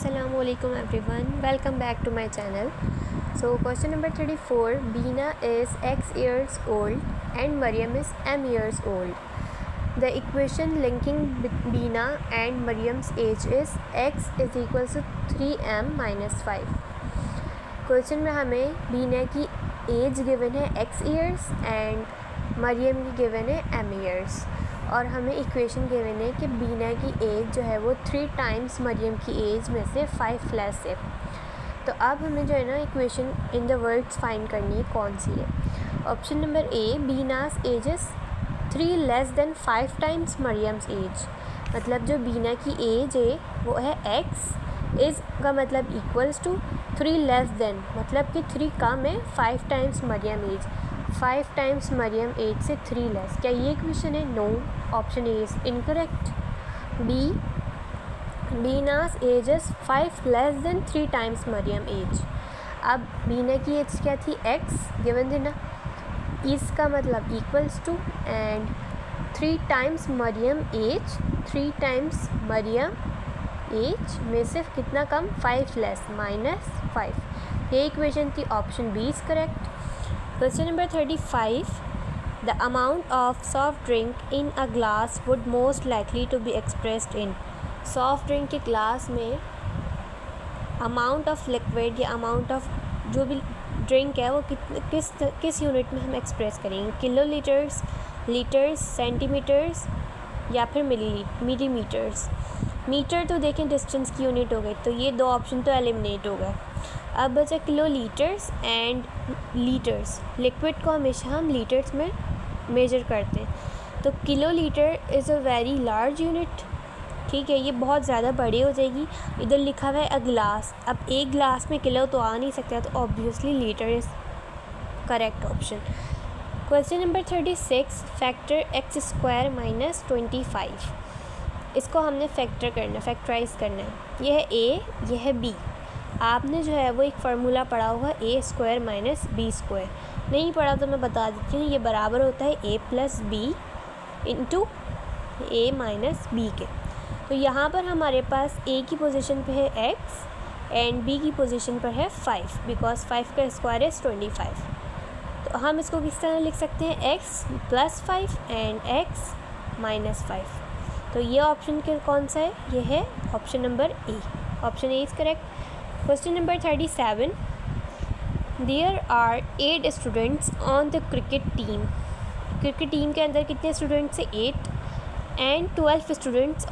Assalamualaikum everyone, welcome back to my channel. So question number 34, Beena is X years old and Maryam is M years old. The equation linking Beena and Maryam's age is X is equals to 3M minus 5. Question में हमें बीना की as given है x years and Maryam की given है m years, और हमें equation given है कि बीना की एज जो है वो 3 टाइम्स मरियम की एज में से 5 लेस है. तो अब हमें जो है ना equation in the words find करनी है कौन सी है. Option number A, Beena's age is 3 less than 5 times Mariam's age. मतलब जो बीना की एज है वो है x, इज़ का मतलब इक्वल्स टू 3 लेस देन, मतलब कि 3 कम है 5 times Mariam age. 5 times Mariam age से 3 लेस. क्या ये क्वेश्चन है? No, option A is incorrect. B, Beena's age is 5 less than 3 times Mariam age. अब बीना की एज क्या थी? x गिवन थी ना, इसका मतलब equals to and 3 times Mariam age, 3 times Mariam age में सिर्फ कितना कम? 5 लेस, माइनस 5. ये इक्वेशन थी. Option B is correct. Question number 35, the amount of soft drink in a glass would most likely to be expressed in. Soft drink के glass में amount of liquid या amount of जो भी drink है वो किस unit में हम एक्सप्रेस करेंगे? किलो लीटर्स, लीटर्स, सेंटीमीटर्स या फिर मिलीमीटर्स. मीटर तो देखें डिस्टेंस की यूनिट हो गई, तो ये 2 ऑप्शन तो एलिमिनेट हो गए. अब बचा kilo litres and litres. Liquid को हमेशा हम लीटर्स में मेजर करते हैं, तो kilo litre is a very large unit. ठीक है, ये बहुत ज़्यादा बड़ी हो जाएगी. इधर लिखा हुआ है अ ग्लास. अब एक ग्लास में किलो तो आ नहीं सकता, तो obviously litre is correct option. Question number 36, factor x square minus 25. इसको हमने फैक्टर करना, फैक्टराइज करना है. यह है a, यह है b. आपने जो है वो एक फार्मूला पढ़ा होगा a square minus b square. नहीं पढ़ा तो मैं बता देती हूँ. ये बराबर होता है a plus B into a minus B के. तो यहाँ पर हमारे पास a की पोजीशन पे है x एंड b की पोजीशन पर है 5, बिकॉज 5 का स्क्वायर इज़ 25. तो हम इसको किस तरह लिख सकते हैं? x plus 5 and x minus 5. तो ये ऑप्शन के कौन सा है? ये है option number A. Option A is correct. Question number 37, there are 8 students on the cricket team. Cricket team के अंदर कितने स्टूडेंट्स हैं? 8. And 12 students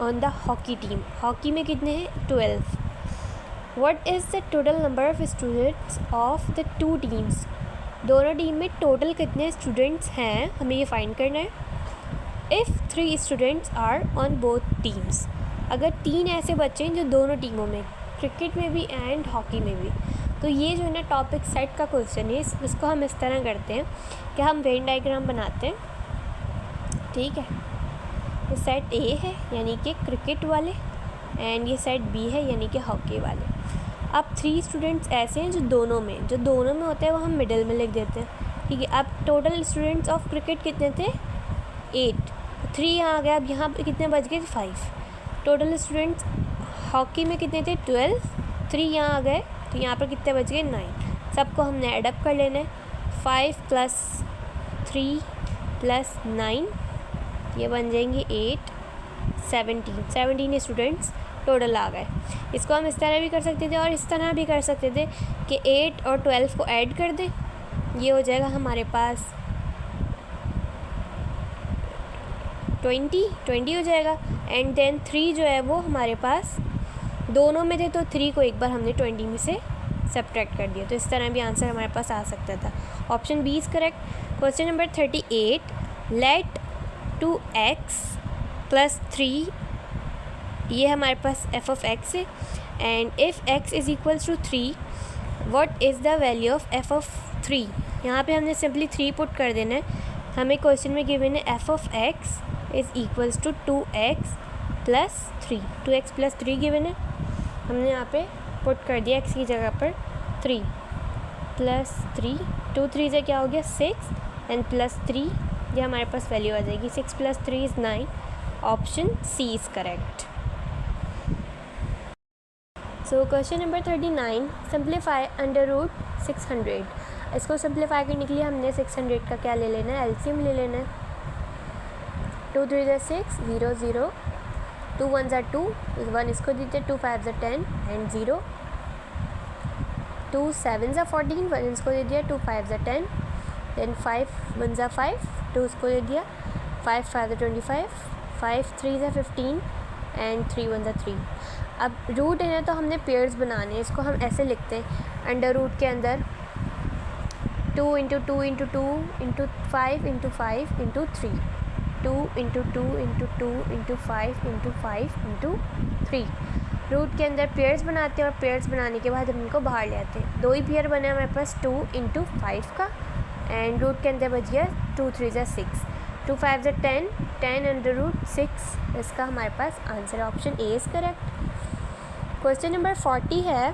on the hockey team. Hockey में कितने हैं? 12. What is the total number of students of the 2 teams. दोनों team में total कितने स्टूडेंट्स हैं, हमें ये फाइंड करना है. If 3 students are on both teams. अगर 3 ऐसे बच्चे हैं जो दोनों टीमों में, क्रिकेट में भी एंड हॉकी में भी. तो ये जो है ना टॉपिक सेट का क्वेश्चन है. इसको हम इस तरह करते हैं कि हम वेन डायग्राम बनाते हैं. ठीक है, ये सेट ए है यानी कि क्रिकेट वाले, एंड ये सेट बी है यानी कि हॉकी वाले. अब 3 स्टूडेंट्स ऐसे हैं जो दोनों में होते हैं, वो हम मिडिल में लिख देते हैं. ठीक है, अब टोटल स्टूडेंट्स ऑफ क्रिकेट कितने थे? 8. 3 यहाँ आ गया. अब यहाँ पे कितने बच गए? 5. टोटल स्टूडेंट्स हॉकी में कितने थे? 12. 3 यहाँ आ गए, तो यहाँ पर कितने बच गए? 9. सबको हमने एडअप कर लेना है. 5 प्लस 3 प्लस 9, ये बन जाएंगे 8. 17 स्टूडेंट्स टोटल आ गए. इसको हम इस तरह भी कर सकते थे और इस तरह भी कर सकते थे कि 8 और 12 को ऐड कर दें. ये हो जाएगा हमारे पास 20 हो जाएगा. एंड देन 3 जो है वो हमारे पास दोनों में थे, तो 3 को एक बार हमने 20 में से सब्ट्रैक्ट कर दिया. तो इस तरह भी आंसर हमारे पास आ सकता था. Option B is correct. Question number 38, let 2x plus 3, ये हमारे पास f ऑफ x है. And if x is equals to 3, what is the value of f of 3. यहाँ पे हमने सिंपली 3 पुट कर देना है. हमें क्वेश्चन में गिवन है f of x is equals to 2x plus 3. 2x plus 3 given है. हमने यहाँ पे पुट कर दिया x की जगह पर 3 प्लस 3. 2 3 से क्या हो गया? 6 एंड प्लस 3, ये हमारे पास वैल्यू आ जाएगी. 6 plus 3 is 9. Option C is correct. So question number 39, simplify under root 600। इसको सिंप्लीफाई करने के लिए हमने 600 का क्या ले लेना है, एलसीएम ले लेना है। 2 3 ज़ा 6, 0 0, 2 1 ज़ा 2, 1 इसको दीजिए, 2 5 ज़ा 10 एंड 0, 2 7 ज़ा 14, 1 इसको दे दिया, 2 5 ज़ा 10, देन 5 1 ज़ा 5, 2 इसको दे दिया, 5 5 ज़ा 25, 5 3 ज़ा 15 एंड 3 1 ज़ा 3। अब रूट है तो हमने पेयर्स बनाने हैं, इसको हम ऐसे लिखते हैं, अंडर रूट के अंदर 2 into 2 into 2 into 5 into 5 into 3, 2 into 2 into 2 into 5 into 5 into 3। Root के अंदर पेयर्स बनाते हैं और पेयर्स बनाने के बाद हम इनको बाहर ले आते हैं। 2 ही पेयर बने हमारे पास 2 इंटू 5 का, एंड रूट के अंदर बच गया 2 3 ज़ा 6, 2 5 ज़ा 10, 10 अंडर रूट 6। इसका हमारे पास answer option A is correct. Question number 40 है,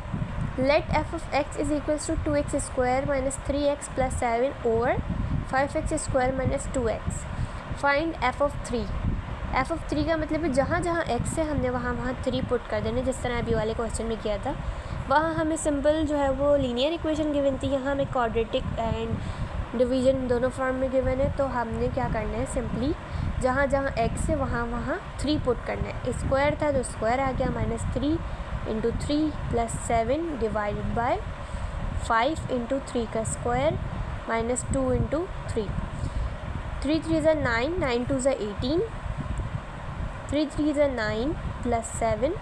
let F of X is equals to 2x square minus 3x plus 7 और 5x square minus 2x। Find F of 3। F of 3 का मतलब है जहाँ जहाँ x है हमने वहाँ वहाँ 3 पुट कर देना, जिस तरह अभी वाले क्वेश्चन में किया था। वहाँ हमें सिंपल जो है वो लीनियर इक्वेशन गिवन थी, यहाँ हमें क्वाड्रेटिक एंड डिवीजन दोनों फॉर्म में गिवन है। तो हमने क्या करना है, सिंपली जहाँ जहाँ x है वहाँ वहाँ 3 पुट करना है। स्क्वायर था तो स्क्वायर आ गया, माइनस 3 इंटू 3 प्लस 7 डिवाइडेड बाय 5 इंटू 3 का स्क्वायर माइनस 2 इंटू 3, 3 3 ज़ा 9, 9 2 ज़ा 18, 3 3 ज़ा 9 प्लस 7,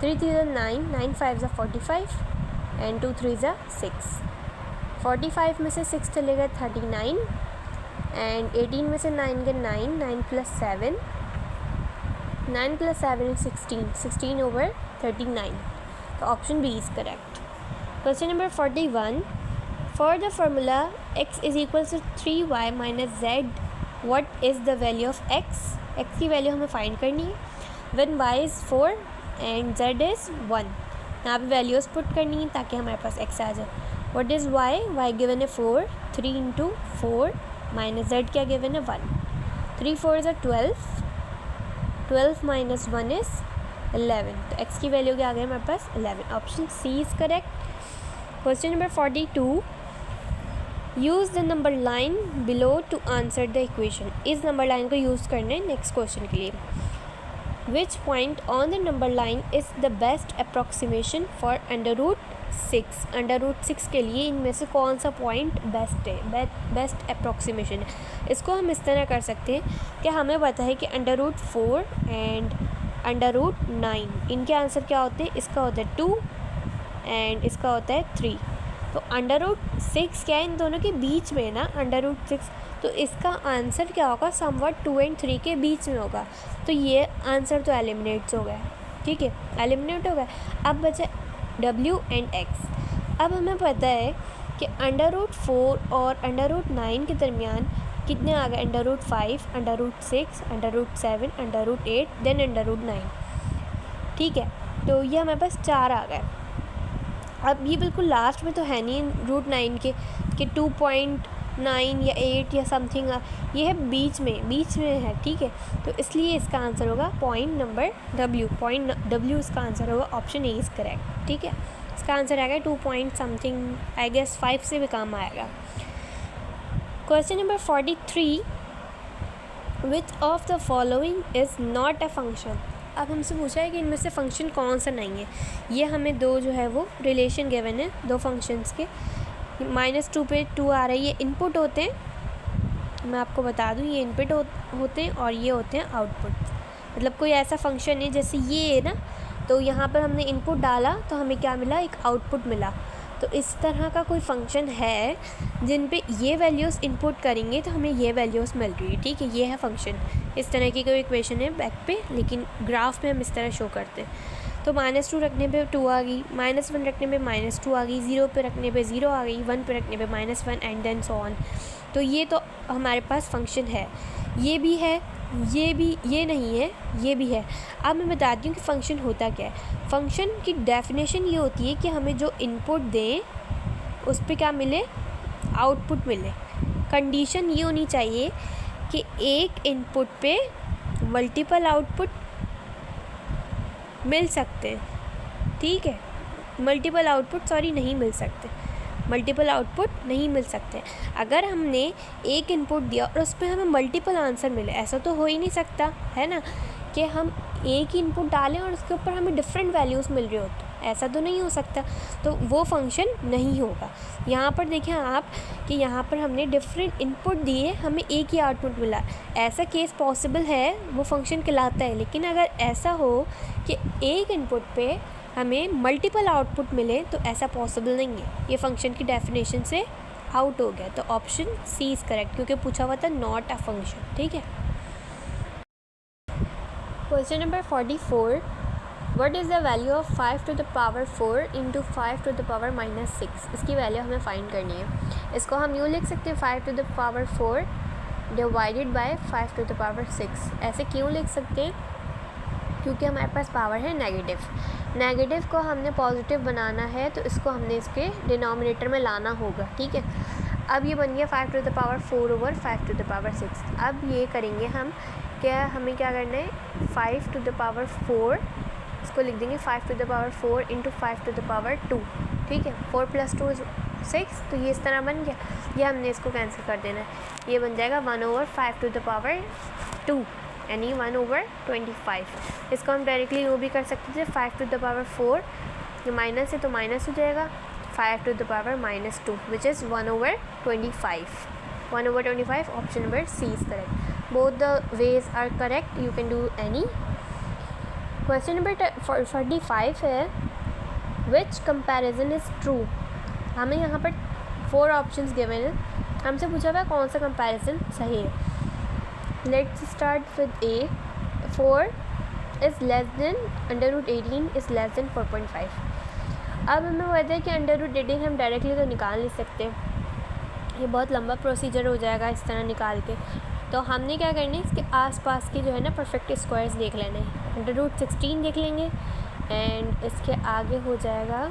3 3 ज़ा 9, 9 5 ज़ा 45 एंड 2 3 ज़ा 6। 45 में से 6 चलेगा 39 एंड 18 में से 9 गया 9, 9 प्लस 7, 9 प्लस 7 is 16, 16 over 39. तो option B is correct. Question number 41, for the formula x is equal to 3y minus z, what is the value of x। x की वैल्यू हमें फाइंड करनी है when y is 4 and z is 1। यहाँ पे values put करनी है ताकि हमारे पास x आ जाए। व्हाट इज़ y गिवन है 4, 3 इंटू 4 माइनस z क्या गिवन है 1, 3 4 ज़ा 12, 12 माइनस 1 इज़ 11। तो x की वैल्यू क्या आ गई हमारे पास 11। Option C is correct. Question number 42, use the number line below to answer the equation. इस नंबर लाइन को यूज़ करना है नेक्स्ट क्वेश्चन के लिए। Which point on the number line is the best approximation for under root 6। Under root 6 के लिए इनमें से कौन सा पॉइंट बेस्ट है, बेस्ट अप्रॉक्सीमेशन है। इसको हम इस तरह कर सकते हैं कि हमें पता है कि under root 4 and under root 9 इनके आंसर क्या होते हैं। इसका होता है 2 एंड इसका होता है 3। तो अंडर रूट 6 क्या है, इन दोनों के बीच में ना अंडर रूट 6। तो इसका आंसर क्या होगा, समवट 2 एंड 3 के बीच में होगा। तो ये आंसर तो एलिमिनेट्स हो गया, ठीक है, एलिमिनेट हो गया। अब बचा w एंड x। अब हमें पता है कि अंडर रूट 4 और अंडर रूट 9 के दरमियान कितने आ गए, under root 5, under root 6, under root 7, under root 8, then under root 9, ठीक है। तो ये हमारे पास 4 आ गए। अब ये बिल्कुल लास्ट में तो है नहीं रूट 9 के 2.9 या 8 या समथिंग, ये है बीच में है, ठीक है। तो इसलिए इसका आंसर होगा पॉइंट नंबर w इसका आंसर होगा। ऑप्शन ए इज़ करेक्ट, ठीक है। इसका आंसर आएगा 2 पॉइंट समथिंग, आई गेस 5 से भी कम आएगा। Question number 43, which of the following is not a function. अब हमसे पूछा है कि इनमें से फंक्शन कौन सा नहीं है। ये हमें दो जो है वो रिलेशन गिवन है दो फंक्शंस के। -2 पे 2 आ रही है, इनपुट होते हैं, मैं आपको बता दूँ, ये इनपुट होते हैं और ये होते हैं आउटपुट। मतलब कोई ऐसा फंक्शन है जैसे ये है ना, तो यहाँ पर हमने इनपुट डाला तो हमें क्या मिला, एक आउटपुट मिला। तो इस तरह का कोई फंक्शन है जिन पे ये वैल्यूज़ इनपुट करेंगे तो हमें ये वैल्यूज़ मिल रही है, ठीक है। ये है फंक्शन। इस तरह की कोई इक्वेशन है बैक पे, लेकिन ग्राफ में हम इस तरह शो करते हैं। तो -2 रखने पे 2 आ गई, -1 रखने पे -2 आ गई, 0 पे रखने पे 0 आ गई, 1 पे रखने पे -1 एंड देन सो ऑन। तो ये तो हमारे पास फंक्शन है। ये भी है, ये नहीं है, ये भी है। अब मैं बताती हूँ कि फ़ंक्शन होता क्या है। फ़ंक्शन की डेफिनेशन ये होती है कि हमें जो इनपुट दें उस पे क्या मिले, आउटपुट मिले। कंडीशन ये होनी चाहिए कि एक इनपुट पे मल्टीपल आउटपुट मिल सकते हैं, ठीक है, मल्टीपल आउटपुट नहीं मिल सकते, मल्टीपल आउटपुट नहीं मिल सकते। अगर हमने एक इनपुट दिया और उस पर हमें मल्टीपल आंसर मिले, ऐसा तो हो ही नहीं सकता है ना, कि हम एक ही इनपुट डालें और उसके ऊपर हमें डिफरेंट वैल्यूज़ मिल रही हो, तो ऐसा तो नहीं हो सकता, तो वो फंक्शन नहीं होगा। यहाँ पर देखिए आप कि यहाँ पर हमने डिफरेंट इनपुट दिए, हमें एक ही आउटपुट मिला, ऐसा केस पॉसिबल है, वो फंक्शन कहलाता है। लेकिन अगर ऐसा हो कि एक इनपुट पे हमें मल्टीपल आउटपुट मिले, तो ऐसा पॉसिबल नहीं है, ये फंक्शन की डेफिनेशन से आउट हो गया। तो ऑप्शन सी इज़ करेक्ट, क्योंकि पूछा हुआ था नॉट अ फंक्शन। ठीक है, question number 44, what is the value of 5 to the power 4 इंटू 5 टू द पावर -6। इसकी वैल्यू हमें फाइंड करनी है। इसको हम यूँ लिख सकते हैं 5 टू द पावर 4 डिवाइडेड बाय 5 टू द पावर 6। ऐसे क्यों लिख सकते हैं, क्योंकि हमारे पास पावर है नेगेटिव, नेगेटिव को हमने पॉजिटिव बनाना है, तो इसको हमने इसके डिनोमिनेटर में लाना होगा। ठीक है, अब ये बन गया 5 to the power 4 over 5 to the power 6। अब ये करेंगे हम, क्या हमें क्या करना है, 5 टू द पावर 4, इसको लिख देंगे 5 टू द पावर 4 इंटू 5 टू द पावर 2। ठीक है, 4 + 2 = 6, तो ये इस तरह बन गया। ये हमने इसको कैंसिल कर देना है, ये बन जाएगा 1 ओवर 5 टू द पावर 2, यानी 1 ओवर 25। इसको हम डायरेक्टली यूँ भी कर सकते थे, 5 टू द पावर 4, ये माइनस है तो माइनस हो जाएगा, 5 to the power -2 which is 1 over 25। 1 over 25, option number C is correct. Both the ways are correct, you can do any. Question number 45 है, विच कंपैरिजन इज़ ट्रू। हमें यहाँ पर 4 options given हैं, हमसे पूछा हुआ है कौन सा कंपैरिजन सही है। Let's start with A, 4 is less than √18 is less than 4.5। अब हमें पता है कि √18 हम डायरेक्टली तो निकाल नहीं सकते, ये बहुत लंबा प्रोसीजर हो जाएगा इस तरह निकाल के। तो हमने क्या करना है, इसके आसपास के जो है ना परफेक्ट स्क्वायर्स देख लेने हैं। √16 देख लेंगे, एंड इसके आगे हो जाएगा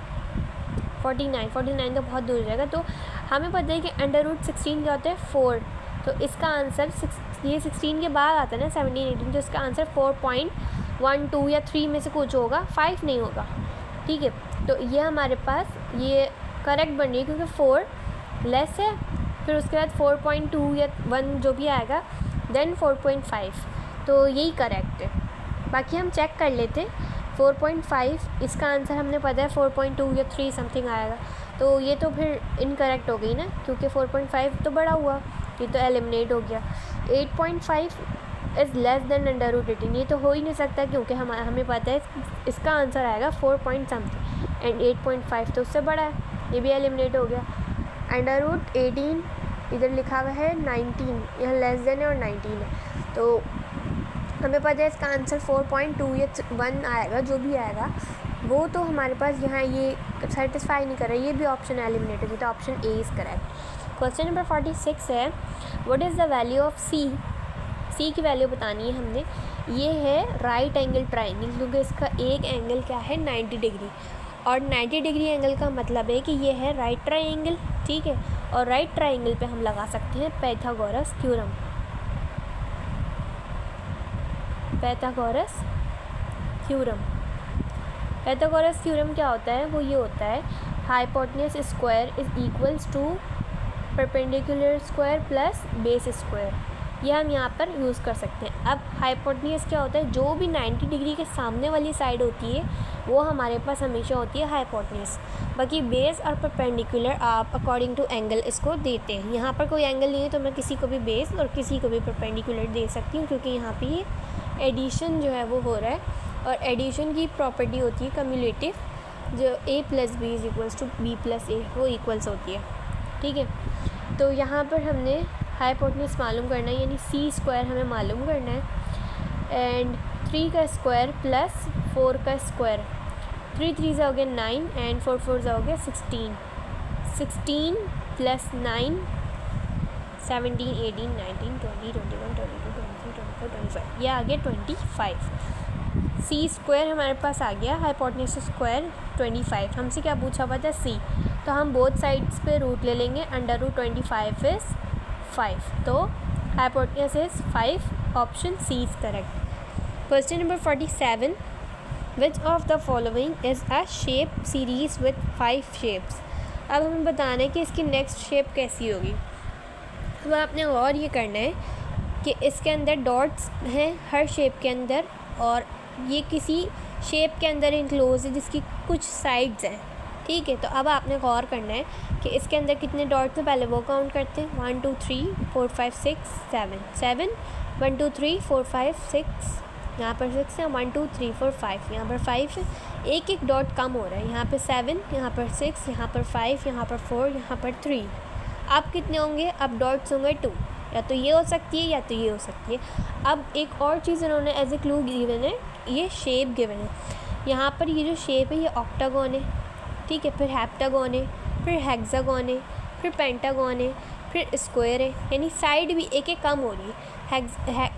49 तो बहुत दूर हो जाएगा। तो हमें पता है कि √16 क्या होता है, 4, तो इसका आंसर ये 16 के बाद आता है ना 17, 18, तो इसका आंसर 4.12 या 3 में से कुछ होगा, 5 नहीं होगा। ठीक है, तो ये हमारे पास ये करेक्ट बन रही है, क्योंकि 4 लेस है, फिर उसके बाद 4.2 या 1 जो भी आएगा, देन 4.5, तो यही करेक्ट है। बाकी हम चेक कर लेते हैं, 4.5 इसका आंसर हमने पता है 4.2 या 3 समथिंग आएगा, तो ये तो फिर इनकरेक्ट हो गई ना, क्योंकि 4.5 तो बड़ा हुआ, ये तो एलिमिनेट हो गया। 8.5 इज़ लेस देन √18, ये तो हो ही नहीं सकता, क्योंकि हमें पता है इसका आंसर आएगा 4 पॉइंट समथिंग, एंड 8.5 तो उससे बड़ा है, ये भी एलिमिनेट हो गया। √18 इधर लिखा हुआ है 19, यहाँ लेस देन है और 19 है, तो हमें पता है इसका आंसर 4.2 या 1 आएगा, जो भी आएगा वो तो हमारे पास यहाँ ये सेटिस्फाई नहीं कर रहा है, ये भी ऑप्शन एलिमिनेटेड है, तो option A is correct. Question number 46 है, what is the value of C की वैल्यू बतानी है हमने। ये है राइट एंगल ट्राइंगल, क्योंकि इसका एक एंगल क्या है 90 डिग्री, और 90 डिग्री एंगल का मतलब है कि ये है राइट ट्राइंगल। ठीक है, और राइट ट्राइंगल पे हम लगा सकते हैं पाइथागोरस थ्योरम। पाइथागोरस थ्योरम क्या होता है, वो ये होता है, hypotenuse square is equals to perpendicular square plus base square, ये हम यहाँ पर यूज़ कर सकते हैं। अब हाइपोटेन्यूज क्या होता है, जो भी 90 डिग्री के सामने वाली साइड होती है वो हमारे पास हमेशा होती है हाइपोटेन्यूज। बाकी बेस और परपेंडिकुलर आप अकॉर्डिंग टू एंगल इसको देते हैं। यहाँ पर कोई एंगल नहीं है, तो मैं किसी को भी बेस और किसी को भी परपेंडिकुलर दे सकती हूँ, क्योंकि यहाँ पे ये एडिशन जो है वो हो रहा है, और एडिशन की प्रॉपर्टी होती है कम्युलेटिव, जो a + b = b + a, वो इक्वल्स होती है। ठीक है, तो यहाँ पर हमने हाइपोटेन्यूज मालूम करना है, यानी c² हमें मालूम करना है, एंड 3 का स्क्वायर प्लस 4 का स्क्वायर, 3 3 हो गया 9, एंड 4 4 हो गया 16, 16 + 9 17 18 19 20 21 22 23 24 25, ये आ गया 25। c² हमारे पास आ गया, हाइपोटेन्यूज स्क्वायर 25। हमसे क्या पूछा हुआ था c, तो हम बोथ साइड्स पे रूट ले लेंगे, √25 इज़ 5, तो hypotenuse is 5, option C is correct. Question number 47, which of the following is a shape series with 5 shapes. अब हमें बताना है कि इसकी नेक्स्ट शेप कैसी होगी। अब आपने और ये करना है कि इसके अंदर डॉट्स हैं हर शेप के अंदर, और ये किसी शेप के अंदर इनक्लोज है जिसकी कुछ साइड्स हैं, ठीक है। तो अब आपने गौर करना है कि इसके अंदर कितने डॉट्स हैं, पहले वो काउंट करते हैं। 1 2 3 4 5 6 7 1 2 3 4 5 6, यहाँ पर 6 है, 1 2 3 4 5, यहाँ पर 5 है, एक एक डॉट कम हो रहा है, यहाँ पर 7, यहाँ पर 6, यहाँ पर 5, यहाँ पर 4, यहाँ पर 3। अब कितने होंगे, अब डॉट्स होंगे 2, या तो ये हो सकती है या तो ये हो सकती है। अब एक और चीज़ इन्होंने एज ए क्लू गिवन है, ये शेप गिवन है। यहाँ पर ये जो शेप है ये ऑक्टागोन है, ठीक है, फिर हेप्टागोन है, फिर हेक्सागोन है, फिर पेंटागोन है, फिर स्क्वायर है, यानी साइड भी एक एक कम हो रही है।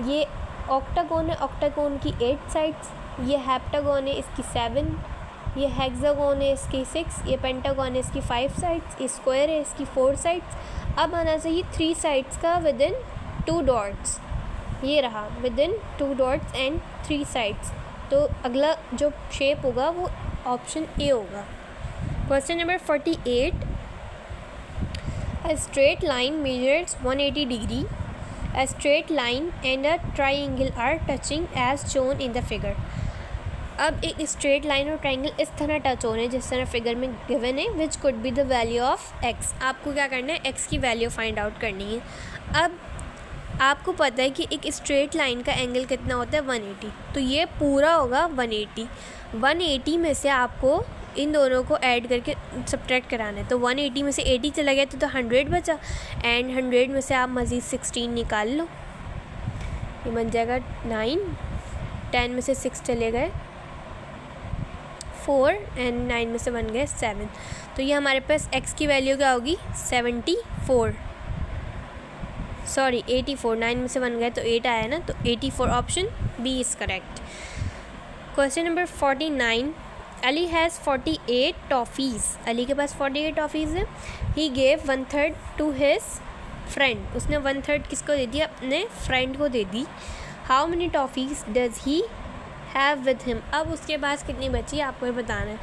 ये ऑक्टागोन है, ऑक्टागोन की 8 साइड्स, ये हेप्टागोन है इसकी 7, ये हेक्सागोन है इसकी 6, ये पेंटागोन है इसकी 5 साइड्स, ये स्क्वायर है इसकी 4 साइड्स। अब आना चाहिए 3 साइड्स का विद इन 2 डॉट्स, ये रहा with in 2 dots and 3 sides. तो अगला जो शेप होगा वो ऑप्शन ए होगा। Question number 48, a straight line measures 180 degree. A straight line and a triangle are touching as shown in the figure. अब एक स्ट्रेट लाइन और ट्राइंगल इस तरह टच हो रहे हैं जिस तरह फिगर में गिवन है, which could be the value of x. आपको क्या करना है, एक्स की वैल्यू फाइंड आउट करनी है। अब आपको पता है कि एक स्ट्रेट लाइन का एंगल कितना होता है, 180, तो ये पूरा होगा 180। 180 में से आपको इन दोनों को ऐड करके सब्ट्रैक्ट कराना है, तो 180 में से 80 चला गया तो 100 बचा, एंड 100 में से आप मज़ीद 16 निकाल लो, ये बन जाएगा 9, 10 में से 6 चले गए 4, एंड 9 में से बन गए 7। तो ये हमारे पास x की वैल्यू क्या होगी, 74, सॉरी 84, 9 में से बन गए तो 8 आया ना, तो 84 option B is correct. Question number 49, Ali has 48 toffees. Ali के पास 48 टॉफ़ीज़ है। He gave 1/3 to his friend. उसने 1/3 किसको दे दिया, अपने फ्रेंड को दे दी। How many toffees does he have with him. अब उसके पास कितनी बची आपको बताना है।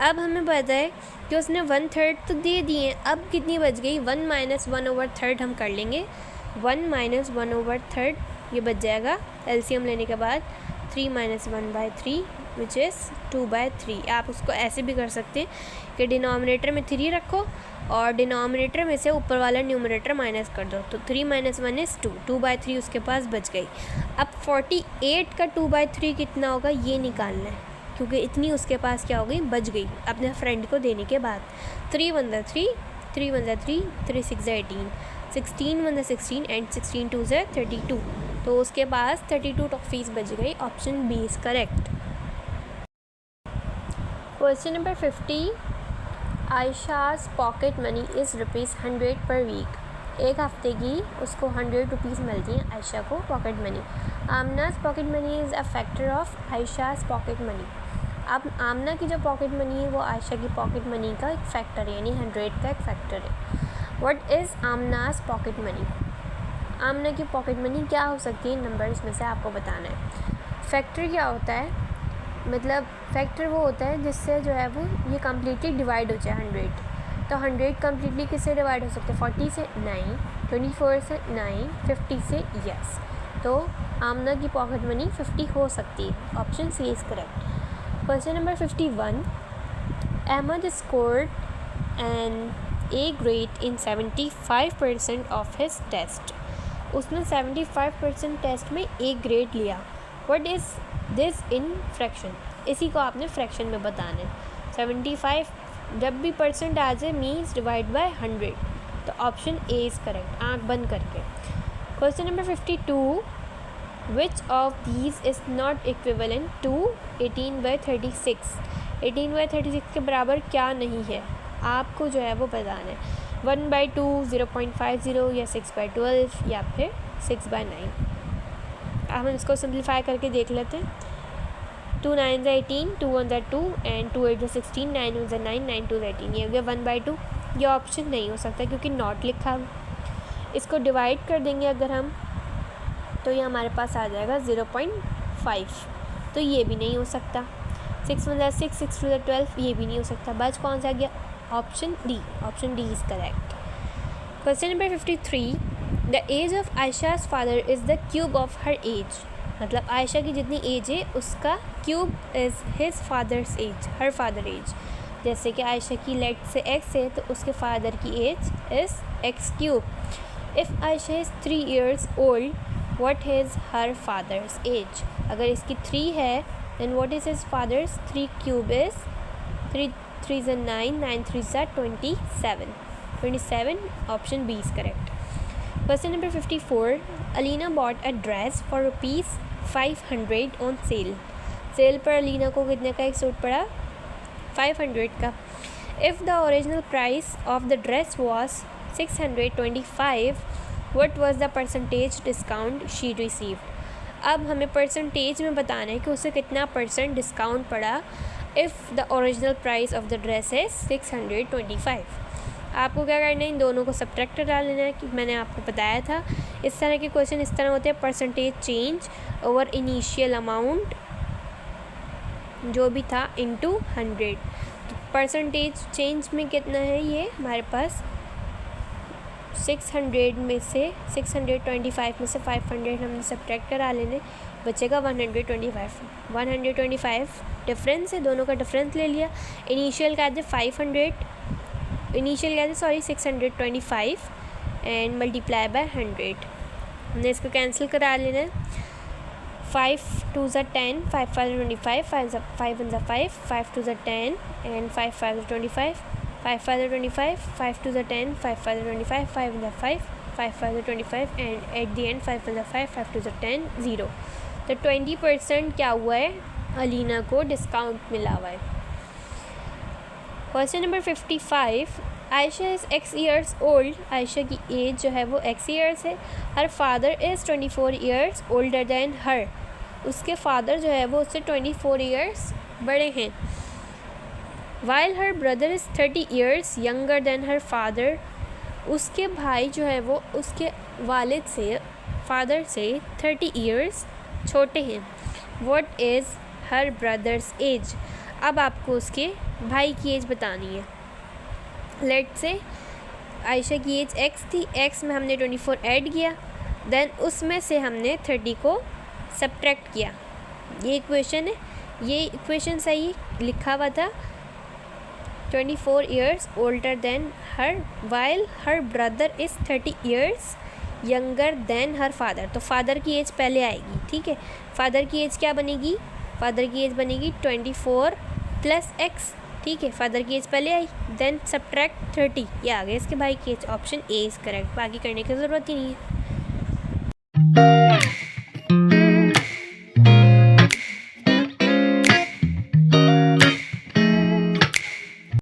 अब हमें पता है कि उसने 1/3 तो दे दिए, अब कितनी बच गई, 1 - 1/3 हम कर लेंगे। 1 - 1/3 ये बच जाएगा एलसीएम लेने के बाद 3 - 1/3 विच इज़ 2/3। आप उसको ऐसे भी कर सकते हैं कि डिनोमिनेटर में 3 रखो और डिनोमिनेटर में से ऊपर वाला न्यूमरेटर माइनस कर दो, तो 3 - 1 इज़ 2, 2/3 उसके पास बच गई। अब 48 का 2/3 कितना होगा ये निकालना है, क्योंकि इतनी उसके पास क्या हो गई, बच गई अपने फ्रेंड को देने के बाद। 3 × 1 = 3, 3 × 1 = 3, 3 × 6 = 18, 16 × 1 = 16, एंड 16 × 2 = 32। तो उसके पास 32 टॉफ़ीज़ बच गई, option B is correct. Question number 50, Ayesha's pocket money is ₹100 per week. एक हफ्ते की उसको 100 रुपीज़ मिलती हैं आयशा को pocket money. Amna's pocket money is a factor of Ayesha's pocket money. अब आमना की जो पॉकेट मनी है वो आयशा की पॉकेट मनी का एक फैक्टर है, यानी 100 का एक फैक्टर है। What is Amna's pocket money. Amna की पॉकेट मनी क्या हो सकती है, नंबर्स में से आपको बताना है। फैक्टर क्या होता है, मतलब फैक्टर वो होता है जिससे जो है वो ये कम्प्लीटली डिवाइड हो जाए 100। तो 100 कम्प्लीटली किससे डिवाइड हो सकते हैं, 40 से 9, 24 से 9, 50 से यस। तो आमना की पॉकेट मनी 50 हो सकती है, option C is correct. Question number 51, Ahmed scored an A grade in 75% of his test. उसने 75% टेस्ट में ए ग्रेड लिया। What is this in fraction. इसी को आपने फ्रैक्शन में बताना है। 75 जब भी परसेंट आ जाए मीन्स डिवाइड बाय 100, तो ऑप्शन ए इज़ करेक्ट, आँख बंद करके। Question number 52, which of these is not equivalent to 18/36। 18/36 के बराबर क्या नहीं है, आपको जो है वो बताना है। 1/2, 0.50 या 6/12 या फिर 6/9। हम इसको सिंप्लीफाई करके देख लेते हैं। 2 9 = 18, 2 1 = 2, एंड 2 8 = 16, 9 1 = 9, 9 2 = 18। ये हो गया 1/2। ये ऑप्शन नहीं हो सकता क्योंकि नॉट लिखा है। इसको डिवाइड कर देंगे अगर हम, तो ये हमारे पास आ जाएगा 0.5। तो ये भी नहीं हो सकता। 6 × 6, 6 × 12, ये भी नहीं हो सकता। बस कौन सा आ गया? Option D. Option D is correct. Question number 53, the age of Ayesha's father is the cube of her age. मतलब आयशा की जितनी एज है उसका cube is his father's age, her father age. जैसे कि आयशा की लेट से एक्स है तो उसके फादर की age is X cube. If Ayesha is 3 years old, what is her father's age? अगर इसकी 3 है then what is his father's? 3 cube is 3 3s are 9, 9 3s are 27. 27, option B is correct. Question number 54, Alina bought a dress for rupees 500 on sale. Cell पर अलीना को कितने का एक suit पड़ा? 500 का. If the original price of the dress was 625, what was the percentage discount she received? अब हमें percentage में बताना है कि उसे कितना % डिस्काउंट पड़ा if the original price of the dress है 625. आपको क्या करना है? इन दोनों को सब्ट्रैक्ट करा लेना है कि मैंने आपको बताया था इस तरह के क्वेश्चन इस तरह होते हैं, percentage change over initial amount जो भी था इनटू 100. तो परसेंटेज चेंज में कितना है? ये हमारे पास 600 में से 625 में से 500 हमने सब्ट्रैक्ट करा लेने, बचेगा 125. 125 डिफरेंस है, दोनों का डिफरेंस ले लिया. इनिशियल क्या थे? 500. इनिशियल क्या थे? Sorry 625 and multiply by 100. हमने इसको कैंसिल करा लेना है. 5 2s are 10, 5 5 25, 5 1 5, 5 2s are 10 and 5 5 25, 5 5 25, 5 2s are 10, 5 5 25, 5 1 5, 5 5 25 and at the end 5 1 5, 5 2s are 10, 0. तो 20% क्या हुआ है? अलीना को डिस्काउंट मिला हुआ है. Question number 55, Ayesha is x years old. Ayesha की एज जो है वो x years है. Her father is 24 years older than her. उसके फादर जो है वो उससे 24 years बड़े हैं. While her brother is 30 years younger than her father. उसके भाई जो है वो उसके वालिद से, फादर से 30 years छोटे हैं. What is her brother's age? अब आपको उसके भाई की एज बतानी है. लेट से आयशा की एज x थी, x में हमने 24 ऐड किया, देन उसमें से हमने 30 को सब्ट्रैक्ट किया. ये इक्वेशन है, ये इक्वेशन सही लिखा हुआ था. 24 years older than her while her brother is 30 years younger than her father. तो फादर की एज पहले आएगी, ठीक है. फादर की एज क्या बनेगी? फादर की एज बनेगी 24 + x, ठीक है. फादर की एज पहले आई, देन सब्ट्रैक्ट 30, ये आ गया इसके भाई की age. Option A is correct. बाकी करने की ज़रूरत ही नहीं है.